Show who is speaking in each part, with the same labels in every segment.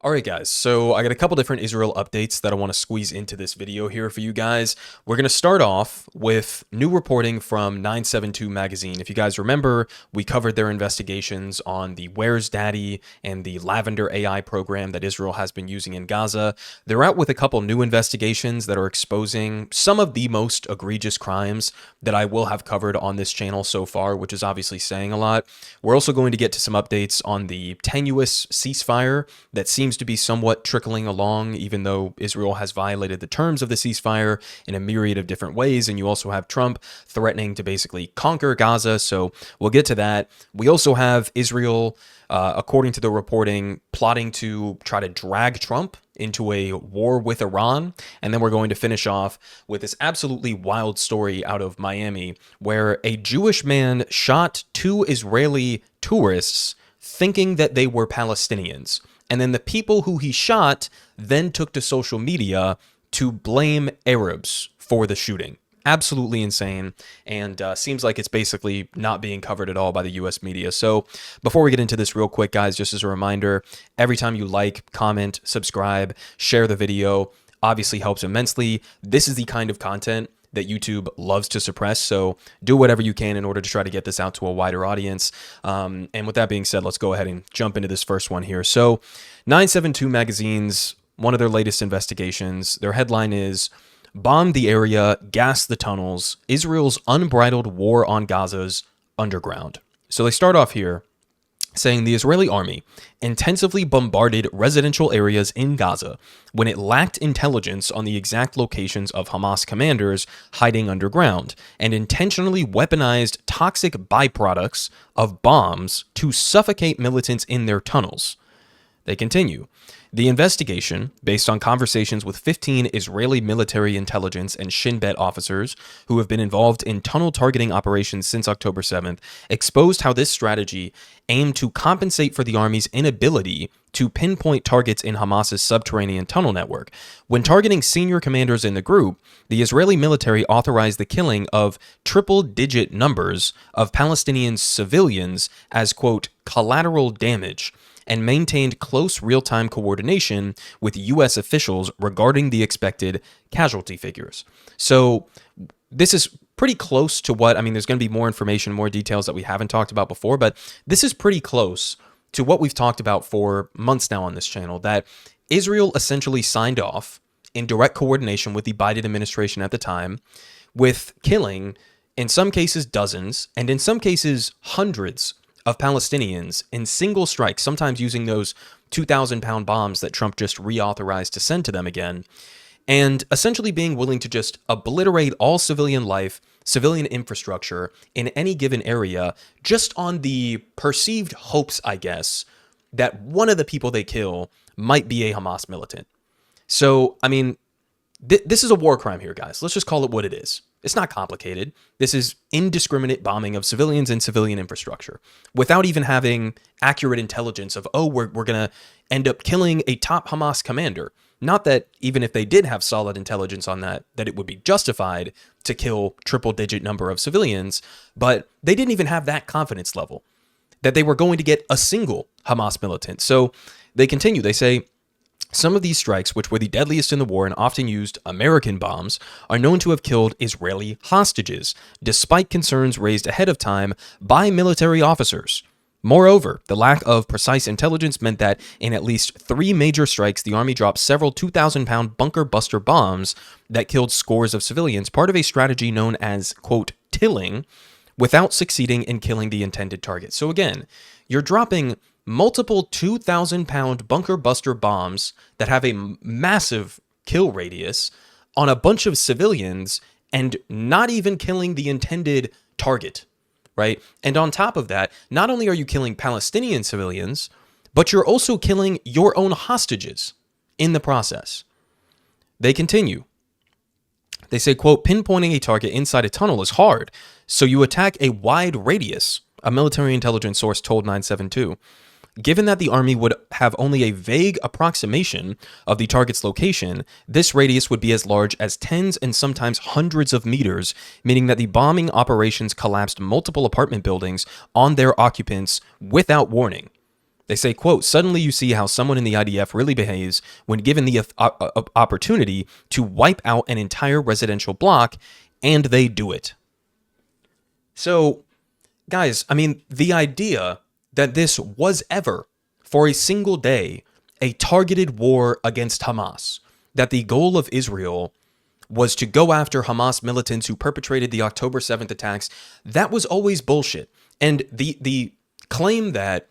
Speaker 1: Alright guys, so I got a couple different Israel updates that I want to squeeze into this video here for you guys. We're going to start off with new reporting from 972 magazine. If you guys remember, we covered their investigations on the Where's Daddy and the Lavender AI program that Israel has been using in Gaza. They're out with a couple new investigations that are exposing some of the most egregious crimes that I will have covered on this channel so far, which is obviously saying a lot. We're also going to get to some updates on the tenuous ceasefire that seems to be somewhat trickling along, even though Israel has violated the terms of the ceasefire in a myriad of different ways. And you also have Trump threatening to basically conquer Gaza. So we'll get to that. We also have Israel, according to the reporting, plotting to try to drag Trump into a war with Iran. And then we're going to finish off with this absolutely wild story out of Miami, where a Jewish man shot two Israeli tourists thinking that they were Palestinians. And then the people who he shot then took to social media to blame Arabs for the shooting. Absolutely insane, and seems like it's basically not being covered at all by the US media. So before we get into this real quick, guys, just as a reminder, every time you like, comment, subscribe, share the video, obviously helps immensely. This is the kind of content that YouTube loves to suppress, so do whatever you can in order to try to get this out to a wider audience. And with that being said, let's go ahead and jump into this first one here. So 972 magazine's one of their latest investigations, their headline is "Bomb the Area, Gas the Tunnels, Israel's Unbridled War on Gaza's Underground." So they start off here saying the Israeli army intensively bombarded residential areas in Gaza when it lacked intelligence on the exact locations of Hamas commanders hiding underground, and intentionally weaponized toxic byproducts of bombs to suffocate militants in their tunnels. They continue. The investigation, based on conversations with 15 Israeli military intelligence and Shin Bet officers who have been involved in tunnel targeting operations since October 7th, exposed how this strategy aimed to compensate for the army's inability to pinpoint targets in Hamas's subterranean tunnel network. When targeting senior commanders in the group, the Israeli military authorized the killing of triple-digit numbers of Palestinian civilians as, quote, collateral damage, and maintained close real-time coordination with U.S. officials regarding the expected casualty figures. So this is pretty close to what, I mean, there's going to be more information, more details that we haven't talked about before, but this is pretty close to what we've talked about for months now on this channel, that Israel essentially signed off in direct coordination with the Biden administration at the time with killing, in some cases, dozens, and in some cases, hundreds of Palestinians in single strikes, sometimes using those 2,000-pound bombs that Trump just reauthorized to send to them again, and essentially being willing to just obliterate all civilian life, civilian infrastructure in any given area, just on the perceived hopes, I guess, that one of the people they kill might be a Hamas militant. So, I mean, this is a war crime here, guys. Let's just call it what it is. It's not complicated. This is indiscriminate bombing of civilians and civilian infrastructure without even having accurate intelligence of, oh, we're going to end up killing a top Hamas commander. Not that even if they did have solid intelligence on that it would be justified to kill triple-digit number of civilians, but they didn't even have that confidence level that they were going to get a single Hamas militant. So they continue. They say, some of these strikes, which were the deadliest in the war and often used American bombs, are known to have killed Israeli hostages, despite concerns raised ahead of time by military officers. Moreover, the lack of precise intelligence meant that in at least 3 major strikes, the army dropped several 2,000-pound bunker buster bombs that killed scores of civilians, part of a strategy known as, quote, tilling, without succeeding in killing the intended target. So again, you're dropping multiple 2,000-pound bunker buster bombs that have a massive kill radius on a bunch of civilians and not even killing the intended target, right? And on top of that, not only are you killing Palestinian civilians, but you're also killing your own hostages in the process. They continue. They say, quote, pinpointing a target inside a tunnel is hard, so you attack a wide radius, a military intelligence source told 972. Given that the army would have only a vague approximation of the target's location, this radius would be as large as tens and sometimes hundreds of meters, meaning that the bombing operations collapsed multiple apartment buildings on their occupants without warning. They say, quote, "Suddenly you see how someone in the IDF really behaves when given the opportunity to wipe out an entire residential block, and they do it." So, guys, I mean, the idea that this was ever, for a single day, a targeted war against Hamas, that the goal of Israel was to go after Hamas militants who perpetrated the October 7th attacks, that was always bullshit. And the claim that,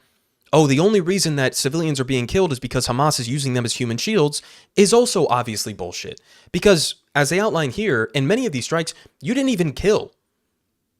Speaker 1: oh, the only reason that civilians are being killed is because Hamas is using them as human shields is also obviously bullshit. Because, as they outline here, in many of these strikes, you didn't even kill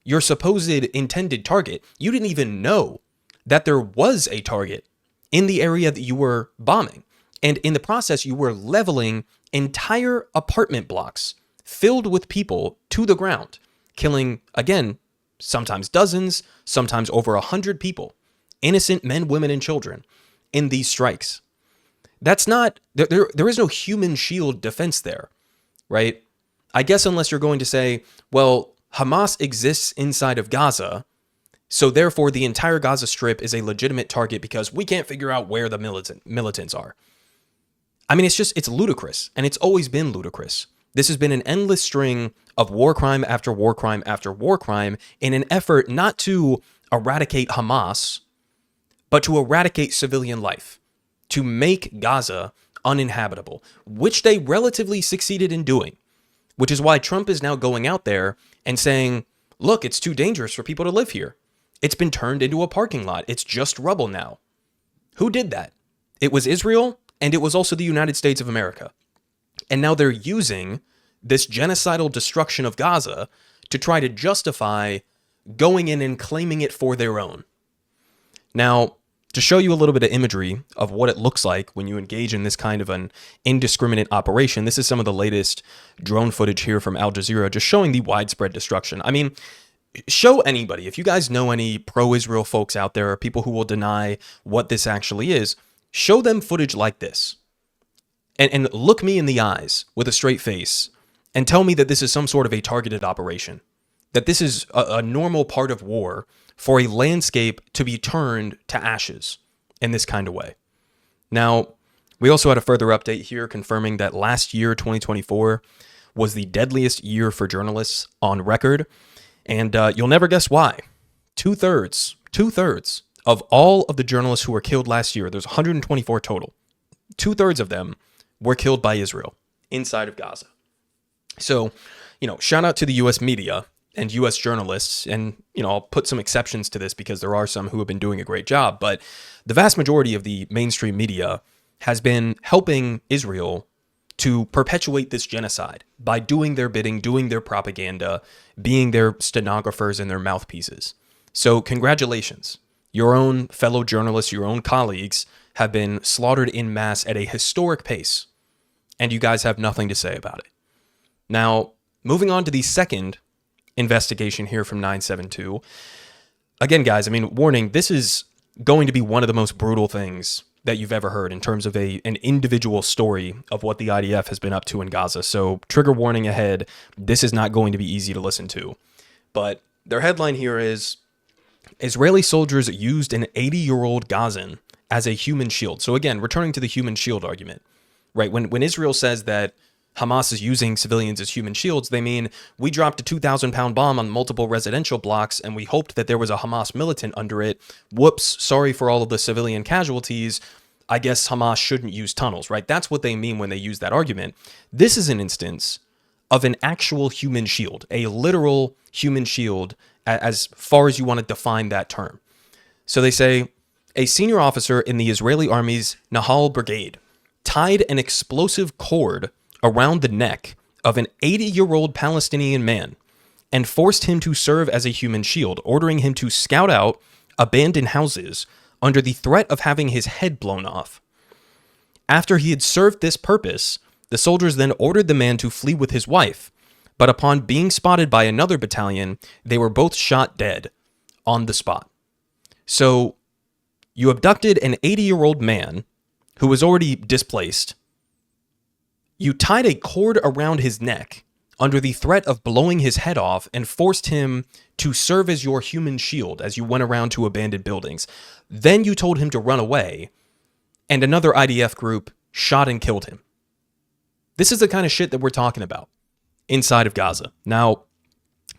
Speaker 1: your supposed intended target. You didn't even know that there was a target in the area that you were bombing. And in the process, you were leveling entire apartment blocks filled with people to the ground, killing, again, sometimes dozens, sometimes over 100 people, innocent men, women, and children in these strikes. That's not, there is no human shield defense there, right? I guess unless you're going to say, well, Hamas exists inside of Gaza, so therefore the entire Gaza Strip is a legitimate target because we can't figure out where the militants are. I mean, it's ludicrous, and it's always been ludicrous. This has been an endless string of war crime after war crime after war crime in an effort not to eradicate Hamas, but to eradicate civilian life, to make Gaza uninhabitable, which they relatively succeeded in doing, which is why Trump is now going out there and saying, look, it's too dangerous for people to live here. It's been turned into a parking lot. It's just rubble now. Who did that? It was Israel, and it was also the United States of America. And now they're using this genocidal destruction of Gaza to try to justify going in and claiming it for their own. Now, to show you a little bit of imagery of what it looks like when you engage in this kind of an indiscriminate operation, this is some of the latest drone footage here from Al Jazeera, just showing the widespread destruction. I mean, show anybody, if you guys know any pro-Israel folks out there, or people who will deny what this actually is, show them footage like this. And look me in the eyes with a straight face and tell me that this is some sort of a targeted operation, that this is a normal part of war for a landscape to be turned to ashes in this kind of way. Now, we also had a further update here confirming that last year, 2024, was the deadliest year for journalists on record. And you'll never guess why. Two-thirds of all of the journalists who were killed last year, there's 124 total, two-thirds of them were killed by Israel inside of Gaza. So, shout out to the U.S. media and U.S. journalists, and, I'll put some exceptions to this because there are some who have been doing a great job, but the vast majority of the mainstream media has been helping Israel to perpetuate this genocide by doing their bidding, doing their propaganda, being their stenographers and their mouthpieces. So congratulations. Your own fellow journalists, your own colleagues have been slaughtered en masse at a historic pace, and you guys have nothing to say about it. Now, moving on to the second investigation here from 972. Again, guys, I mean, warning, this is going to be one of the most brutal things that you've ever heard in terms of an individual story of what the IDF has been up to in Gaza. So trigger warning ahead. This is not going to be easy to listen to. But their headline here is, Israeli soldiers used an 80-year-old Gazan as a human shield. So again, returning to the human shield argument, right? When Israel says that Hamas is using civilians as human shields, they mean we dropped a 2,000-pound bomb on multiple residential blocks and we hoped that there was a Hamas militant under it. Whoops, sorry for all of the civilian casualties. I guess Hamas shouldn't use tunnels, right? That's what they mean when they use that argument. This is an instance of an actual human shield, a literal human shield, as far as you want to define that term. So they say, a senior officer in the Israeli Army's Nahal Brigade tied an explosive cord around the neck of an 80-year-old Palestinian man and forced him to serve as a human shield, ordering him to scout out abandoned houses under the threat of having his head blown off. After he had served this purpose, the soldiers then ordered the man to flee with his wife, but upon being spotted by another battalion, they were both shot dead on the spot. So, you abducted an 80-year-old man who was already displaced. You tied a cord around his neck under the threat of blowing his head off and forced him to serve as your human shield as you went around to abandoned buildings. Then you told him to run away, and another IDF group shot and killed him. This is the kind of shit that we're talking about inside of Gaza. Now,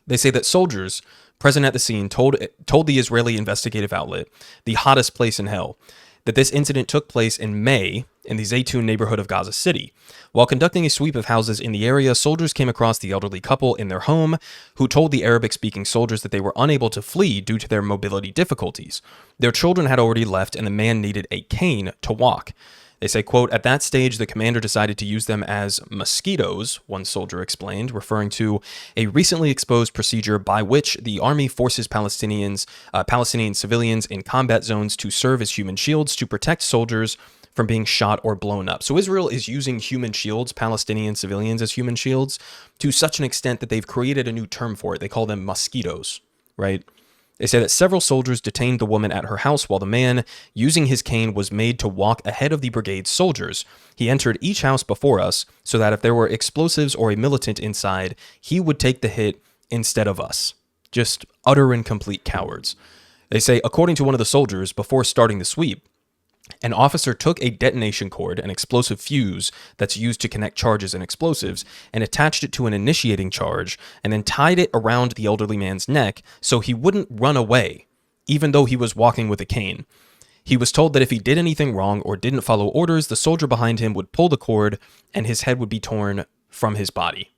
Speaker 1: they say that soldiers present at the scene told the Israeli investigative outlet, The Hottest Place in Hell, that this incident took place in May in the Zaytun neighborhood of Gaza City. While conducting a sweep of houses in the area, soldiers came across the elderly couple in their home who told the Arabic-speaking soldiers that they were unable to flee due to their mobility difficulties. Their children had already left and the man needed a cane to walk. They say, quote, at that stage, the commander decided to use them as mosquitoes, one soldier explained, referring to a recently exposed procedure by which the army forces Palestinian civilians in combat zones to serve as human shields to protect soldiers from being shot or blown up. So Israel is using human shields, Palestinian civilians as human shields, to such an extent that they've created a new term for it. They call them mosquitoes, right? They say that several soldiers detained the woman at her house while the man, using his cane, was made to walk ahead of the brigade's soldiers. He entered each house before us so that if there were explosives or a militant inside, he would take the hit instead of us. Just utter and complete cowards. They say, according to one of the soldiers, before starting the sweep, an officer took a detonation cord, an explosive fuse that's used to connect charges and explosives, and attached it to an initiating charge, and then tied it around the elderly man's neck so he wouldn't run away, even though he was walking with a cane. He was told that if he did anything wrong or didn't follow orders, the soldier behind him would pull the cord and his head would be torn from his body.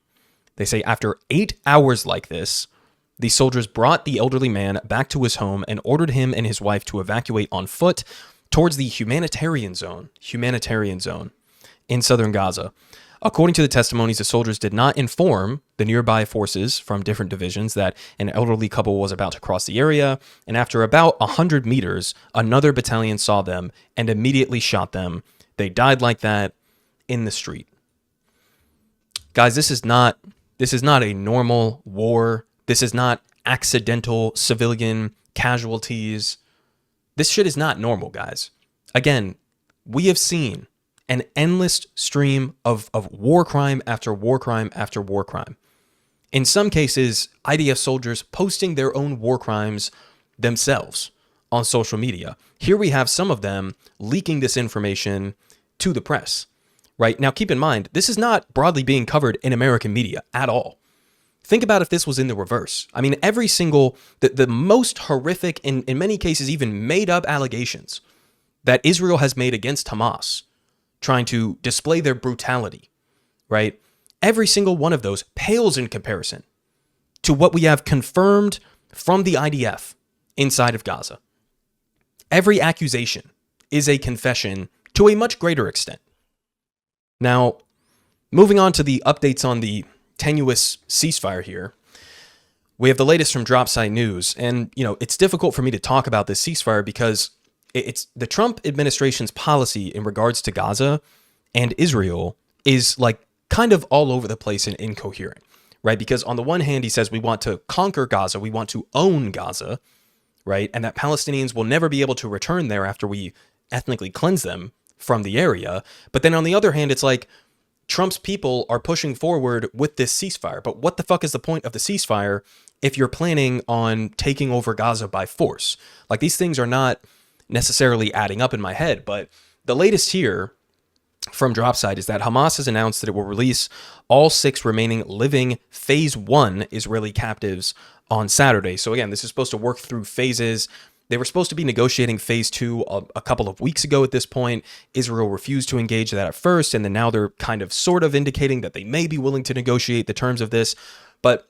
Speaker 1: They say after 8 hours like this, the soldiers brought the elderly man back to his home and ordered him and his wife to evacuate on foot towards the humanitarian zone in southern Gaza. According to the testimonies, the soldiers did not inform the nearby forces from different divisions that an elderly couple was about to cross the area, and after about 100 meters, another battalion saw them and immediately shot them. They died like that in the street. Guys, this is not a normal war. This is not accidental civilian casualties. This shit is not normal, guys. Again, we have seen an endless stream of war crime after war crime after war crime. In some cases, IDF soldiers posting their own war crimes themselves on social media. Here we have some of them leaking this information to the press, right? Now, keep in mind, this is not broadly being covered in American media at all. Think about if this was in the reverse. I mean, every single, the most horrific, in many cases even made up allegations that Israel has made against Hamas, trying to display their brutality, right? Every single one of those pales in comparison to what we have confirmed from the IDF inside of Gaza. Every accusation is a confession to a much greater extent. Now, moving on to the updates on the tenuous ceasefire here, we have the latest from Dropsite News. And, it's difficult for me to talk about this ceasefire because it's the Trump administration's policy in regards to Gaza and Israel is like kind of all over the place and incoherent, right? Because on the one hand, he says we want to conquer Gaza, we want to own Gaza, right? And that Palestinians will never be able to return there after we ethnically cleanse them from the area. But then on the other hand, it's like Trump's people are pushing forward with this ceasefire. But what the fuck is the point of the ceasefire if you're planning on taking over Gaza by force? Like, these things are not necessarily adding up in my head. But the latest here from Dropsite is that Hamas has announced that it will release all 6 remaining living Phase 1 Israeli captives on Saturday. So again, this is supposed to work through phases. They were supposed to be negotiating Phase 2 a couple of weeks ago at this point. Israel refused to engage that at first, and then now they're kind of sort of indicating that they may be willing to negotiate the terms of this. But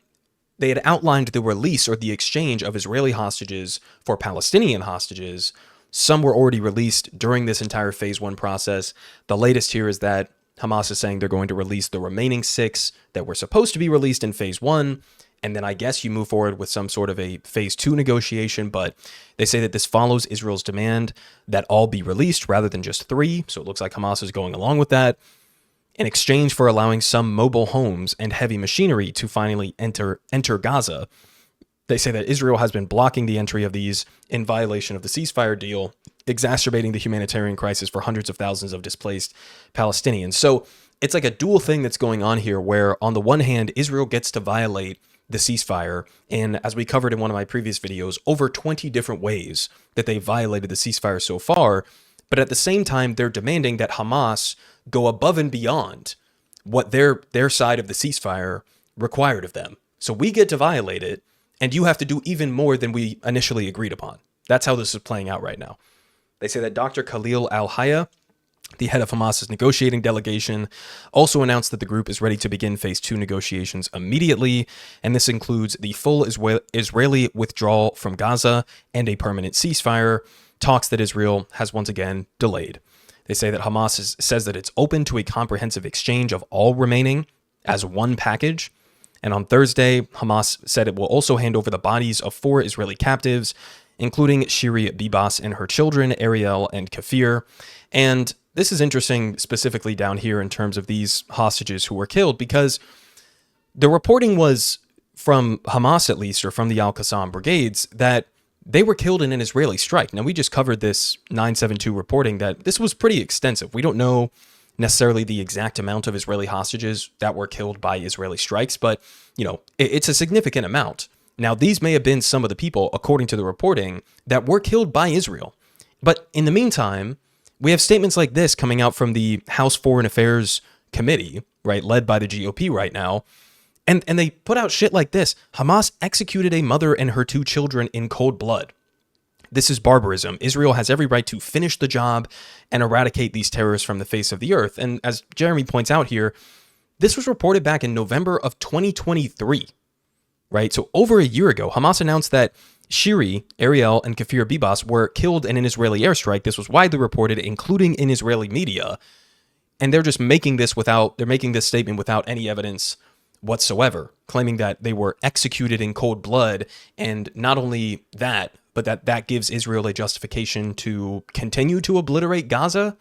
Speaker 1: they had outlined the release or the exchange of Israeli hostages for Palestinian hostages. Some were already released during this entire Phase 1 process. The latest here is that Hamas is saying they're going to release the remaining 6 that were supposed to be released in Phase 1. And then I guess you move forward with some sort of a Phase 2 negotiation. But they say that this follows Israel's demand that all be released rather than just 3. So it looks like Hamas is going along with that in exchange for allowing some mobile homes and heavy machinery to finally enter Gaza. They say that Israel has been blocking the entry of these in violation of the ceasefire deal, exacerbating the humanitarian crisis for hundreds of thousands of displaced Palestinians. So it's like a dual thing that's going on here where on the one hand, Israel gets to violate the ceasefire. And as we covered in one of my previous videos, over 20 different ways that they violated the ceasefire so far. But at the same time, they're demanding that Hamas go above and beyond what their side of the ceasefire required of them. So we get to violate it, and you have to do even more than we initially agreed upon. That's how this is playing out right now. They say that Dr. Khalil al-Hayya, the head of Hamas's negotiating delegation, also announced that the group is ready to begin phase 2 negotiations immediately, and this includes the full Israeli withdrawal from Gaza and a permanent ceasefire, talks that Israel has once again delayed. They say that Hamas says that it's open to a comprehensive exchange of all remaining as one package. And on Thursday, Hamas said it will also hand over the bodies of 4 Israeli captives, including Shiri Bibas and her children, Ariel and Kafir. And this is interesting specifically down here in terms of these hostages who were killed, because the reporting was from Hamas, at least, or from the Al-Qassam brigades, that they were killed in an Israeli strike. Now, we just covered this 972 reporting that this was pretty extensive. We don't know necessarily the exact amount of Israeli hostages that were killed by Israeli strikes, but, it's a significant amount. Now, these may have been some of the people, according to the reporting, that were killed by Israel. But in the meantime, we have statements like this coming out from the House Foreign Affairs Committee, right, led by the GOP right now. And they put out shit like this. Hamas executed a mother and her 2 children in cold blood. This is barbarism. Israel has every right to finish the job and eradicate these terrorists from the face of the earth. And as Jeremy points out here, this was reported back in November of 2023, right? So over a year ago, Hamas announced that Shiri, Ariel, and Kafir Bibas were killed in an Israeli airstrike. This was widely reported, including in Israeli media. And they're just making this statement without any evidence whatsoever, claiming that they were executed in cold blood. And not only that, but that gives Israel a justification to continue to obliterate Gaza.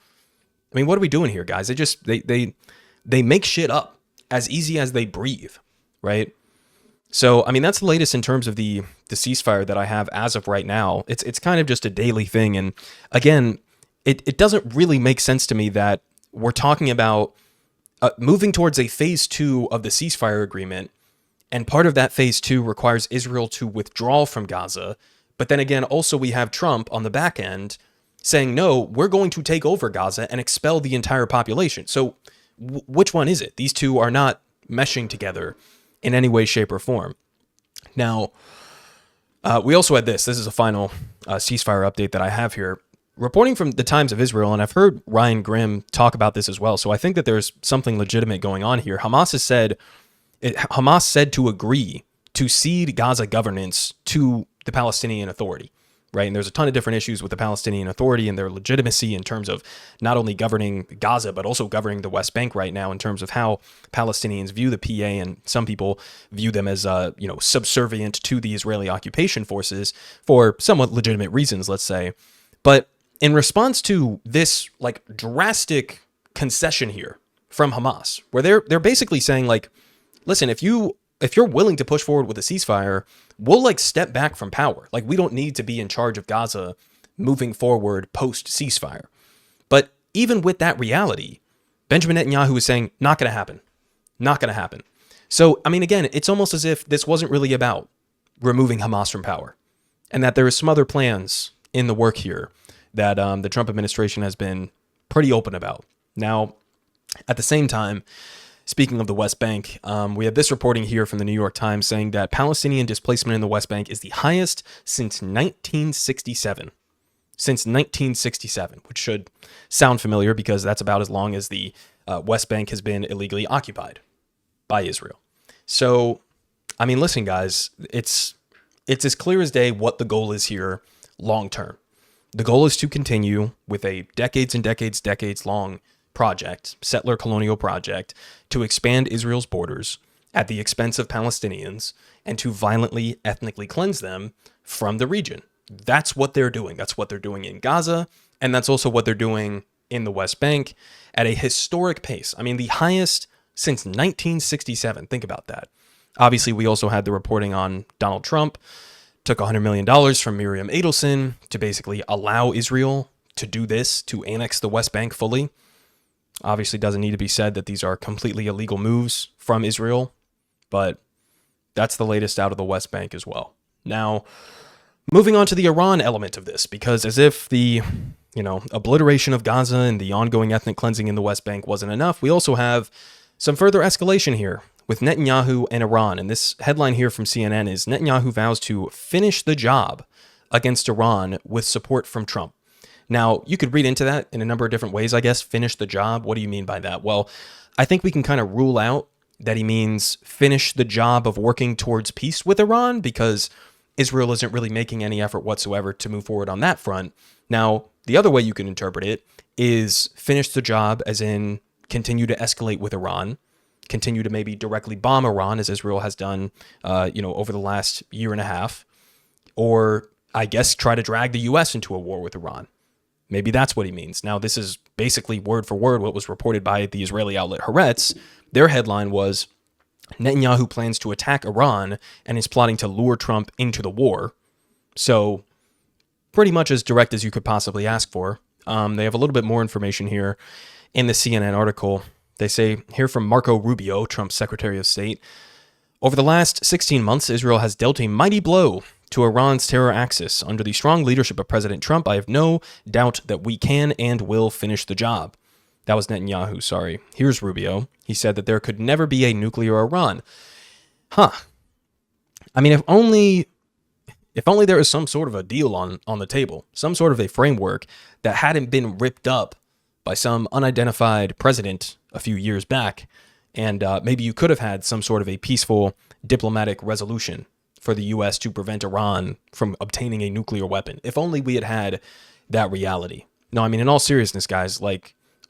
Speaker 1: I mean, what are we doing here, guys? They make shit up as easy as they breathe, right? So, I mean, that's the latest in terms of the ceasefire that I have as of right now. It's kind of just a daily thing. And again, it doesn't really make sense to me that we're talking about moving towards a phase 2 of the ceasefire agreement, and part of that phase 2 requires Israel to withdraw from Gaza. But then again, also we have Trump on the back end saying, no, we're going to take over Gaza and expel the entire population. So which one is it? These two are not meshing together in any way, shape, or form. Now, we also had this. This is a final ceasefire update that I have here. Reporting from the Times of Israel, and I've heard Ryan Grimm talk about this as well, so I think that there's something legitimate going on here. Hamas said to agree to cede Gaza governance to the Palestinian Authority, right? And there's a ton of different issues with the Palestinian Authority and their legitimacy in terms of not only governing Gaza, but also governing the West Bank right now in terms of how Palestinians view the PA, and some people view them as, subservient to the Israeli occupation forces for somewhat legitimate reasons, let's say. But in response to this drastic concession here from Hamas, where they're basically saying listen, if you're willing to push forward with a ceasefire, we'll step back from power. We don't need to be in charge of Gaza moving forward post ceasefire. But even with that reality, Benjamin Netanyahu is saying not going to happen. Not going to happen. So, I mean, again, it's almost as if this wasn't really about removing Hamas from power, and that there is some other plans in the work here that the Trump administration has been pretty open about. Now, at the same time, speaking of the West Bank, we have this reporting here from the New York Times saying that Palestinian displacement in the West Bank is the highest since 1967. Since 1967, which should sound familiar because that's about as long as the West Bank has been illegally occupied by Israel. So, I mean, listen, guys, it's as clear as day what the goal is here long term. The goal is to continue with a decades and decades long project, settler colonial project, to expand Israel's borders at the expense of Palestinians and to violently, ethnically cleanse them from the region. That's what they're doing. That's what they're doing in Gaza, and that's also what they're doing in the West Bank at a historic pace. I mean, the highest since 1967. Think about that. Obviously, we also had the reporting on Donald Trump took $100 million from Miriam Adelson to basically allow Israel to do this, to annex the West Bank fully. Obviously doesn't need to be said that these are completely illegal moves from Israel, but that's the latest out of the West Bank as well. Now, moving on to the Iran element of this, because as if the, obliteration of Gaza and the ongoing ethnic cleansing in the West Bank wasn't enough, we also have some further escalation here with Netanyahu and Iran. And this headline here from CNN is Netanyahu vows to finish the job against Iran with support from Trump. Now, you could read into that in a number of different ways, I guess. Finish the job. What do you mean by that? Well, I think we can kind of rule out that he means finish the job of working towards peace with Iran, because Israel isn't really making any effort whatsoever to move forward on that front. Now, the other way you can interpret it is finish the job as in continue to escalate with Iran, continue to maybe directly bomb Iran as Israel has done, over the last year and a half, or I guess try to drag the U.S. into a war with Iran. Maybe that's what he means. Now, this is basically word for word what was reported by the Israeli outlet Haaretz. Their headline was, Netanyahu plans to attack Iran and is plotting to lure Trump into the war. So, pretty much as direct as you could possibly ask for. They have a little bit more information here in the CNN article. They say, here from Marco Rubio, Trump's Secretary of State, over the last 16 months, Israel has dealt a mighty blow to Iran's terror axis. Under the strong leadership of President Trump, I have no doubt that we can and will finish the job. That was Netanyahu, sorry. Here's Rubio. He said that there could never be a nuclear Iran. I mean, if only there was some sort of a deal on the table, some sort of a framework that hadn't been ripped up by some unidentified president a few years back, and maybe you could have had some sort of a peaceful diplomatic resolution for the U.S. to prevent Iran from obtaining a nuclear weapon. If only we had had that reality. No, I mean, in all seriousness, guys,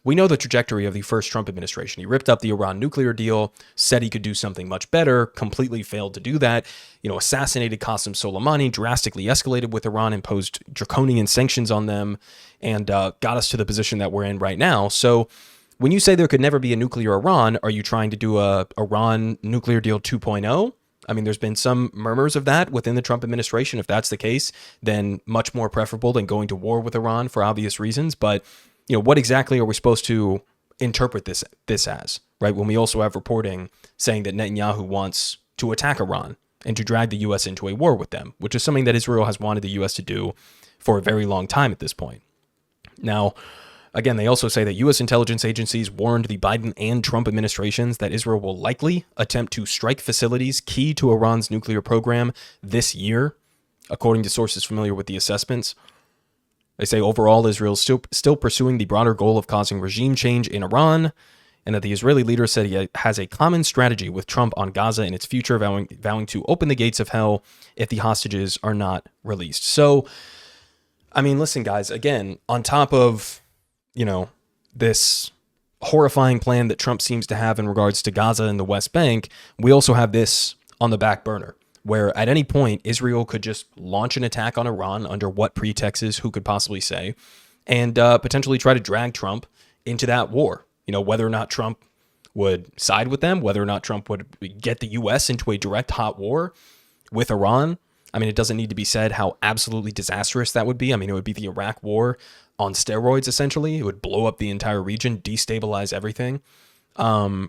Speaker 1: we know the trajectory of the first Trump administration. He ripped up the Iran nuclear deal, said he could do something much better, completely failed to do that, assassinated Qasem Soleimani, drastically escalated with Iran, imposed draconian sanctions on them, and got us to the position that we're in right now. So when you say there could never be a nuclear Iran, are you trying to do a Iran nuclear deal 2.0? I mean, there's been some murmurs of that within the Trump administration. If that's the case, then much more preferable than going to war with Iran for obvious reasons. But what exactly are we supposed to interpret this as, right? When we also have reporting saying that Netanyahu wants to attack Iran and to drag the U.S. into a war with them, which is something that Israel has wanted the U.S. to do for a very long time at this point. Now, again, they also say that U.S. intelligence agencies warned the Biden and Trump administrations that Israel will likely attempt to strike facilities key to Iran's nuclear program this year, according to sources familiar with the assessments. They say overall, Israel is still pursuing the broader goal of causing regime change in Iran, and that the Israeli leader said he has a common strategy with Trump on Gaza and its future, vowing to open the gates of hell if the hostages are not released. So, I mean, listen, guys, again, on top of, this horrifying plan that Trump seems to have in regards to Gaza and the West Bank, we also have this on the back burner, where at any point, Israel could just launch an attack on Iran under what pretexts, who could possibly say, and potentially try to drag Trump into that war. Whether or not Trump would side with them, whether or not Trump would get the U.S. into a direct hot war with Iran. I mean, it doesn't need to be said how absolutely disastrous that would be. I mean, it would be the Iraq war on steroids, essentially. It would blow up the entire region, destabilize everything. But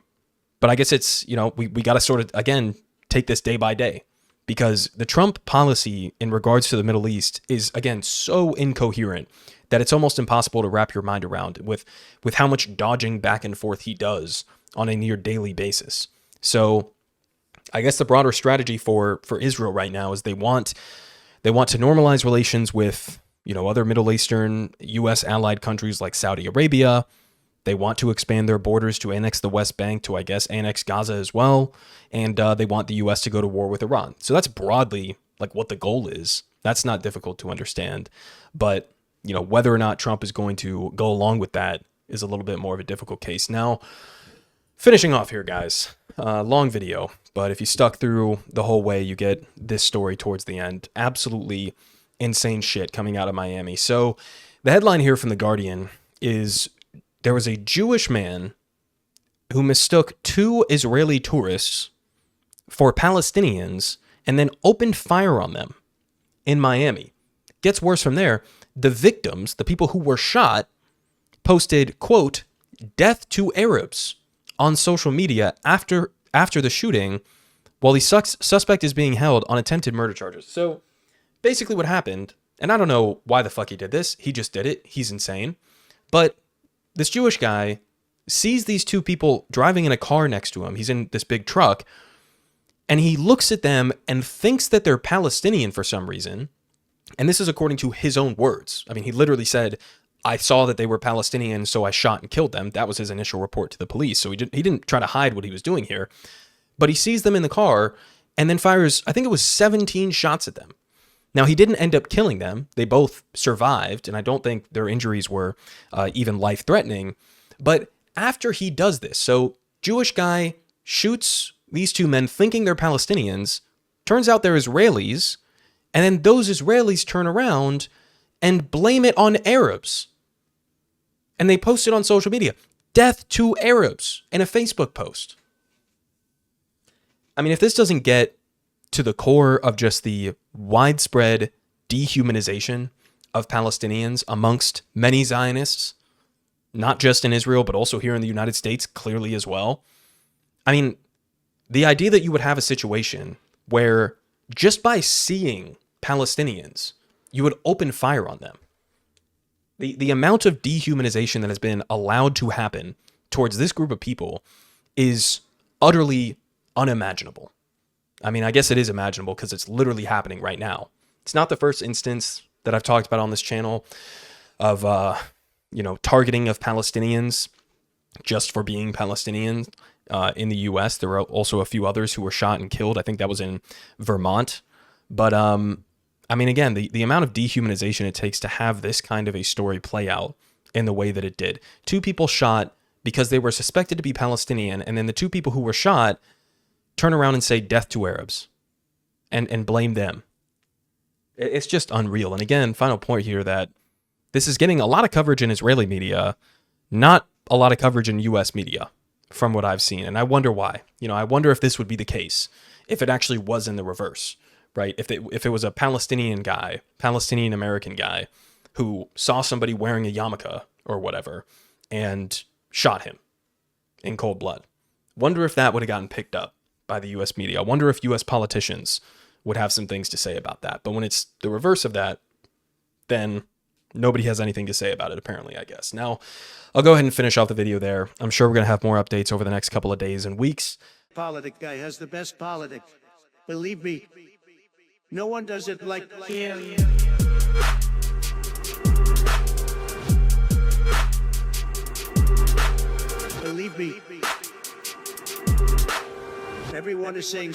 Speaker 1: I guess it's, we got to sort of, again, take this day by day. Because the Trump policy in regards to the Middle East is, again, so incoherent that it's almost impossible to wrap your mind around with how much dodging back and forth he does on a near daily basis. So I guess the broader strategy for Israel right now is they want to normalize relations with, other Middle Eastern U.S. allied countries like Saudi Arabia. They want to expand their borders to annex the West Bank, to, I guess, annex Gaza as well. And they want the U.S. to go to war with Iran. So that's broadly what the goal is. That's not difficult to understand. But, whether or not Trump is going to go along with that is a little bit more of a difficult case. Now, finishing off here, guys. Long video. But if you stuck through the whole way, you get this story towards the end. Absolutely insane shit coming out of Miami. So the headline here from The Guardian is, there was a Jewish man who mistook two Israeli tourists for Palestinians and then opened fire on them in Miami. Gets worse from there. The victims, the people who were shot, posted, quote, death to Arabs on social media after the shooting, while the suspect is being held on attempted murder charges. So basically what happened, and I don't know why the fuck he did this. He just did it. He's insane. But this Jewish guy sees these two people driving in a car next to him. He's in this big truck, and he looks at them and thinks that they're Palestinian for some reason. And this is according to his own words. I mean, he literally said, I saw that they were Palestinian, so I shot and killed them. That was his initial report to the police. So he didn't try to hide what he was doing here. But he sees them in the car and then fires, I think it was 17 shots at them. Now, he didn't end up killing them. They both survived, and I don't think their injuries were even life-threatening. But after he does this, so Jewish guy shoots these two men thinking they're Palestinians, turns out they're Israelis, and then those Israelis turn around and blame it on Arabs. And they post it on social media. Death to Arabs in a Facebook post. I mean, if this doesn't get to the core of just the widespread dehumanization of Palestinians amongst many Zionists, not just in Israel, but also here in the United States, clearly as well. I mean, the idea that you would have a situation where just by seeing Palestinians, you would open fire on them. The amount of dehumanization that has been allowed to happen towards this group of people is utterly unimaginable. I mean, I guess it is imaginable because it's literally happening right now. It's not the first instance that I've talked about on this channel of, targeting of Palestinians just for being Palestinians in the U.S. There were also a few others who were shot and killed. I think that was in Vermont. But, I mean, again, the amount of dehumanization it takes to have this kind of a story play out in the way that it did. Two people shot because they were suspected to be Palestinian, and then the two people who were shot turn around and say death to Arabs and blame them. It's just unreal. And again, final point here that this is getting a lot of coverage in Israeli media, not a lot of coverage in U.S. media from what I've seen. And I wonder why. I wonder if this would be the case, if it actually was in the reverse, right? If it was a Palestinian American guy who saw somebody wearing a yarmulke or whatever and shot him in cold blood. Wonder if that would have gotten picked up by the U.S. media. I wonder if U.S. politicians would have some things to say about that. But when it's the reverse of that, then nobody has anything to say about it, apparently, I guess. Now, I'll go ahead and finish off the video there. I'm sure we're going to have more updates over the next couple of days and weeks.
Speaker 2: Politic guy has the best politics. Believe me, no one does it like him. Believe me. Everyone is saying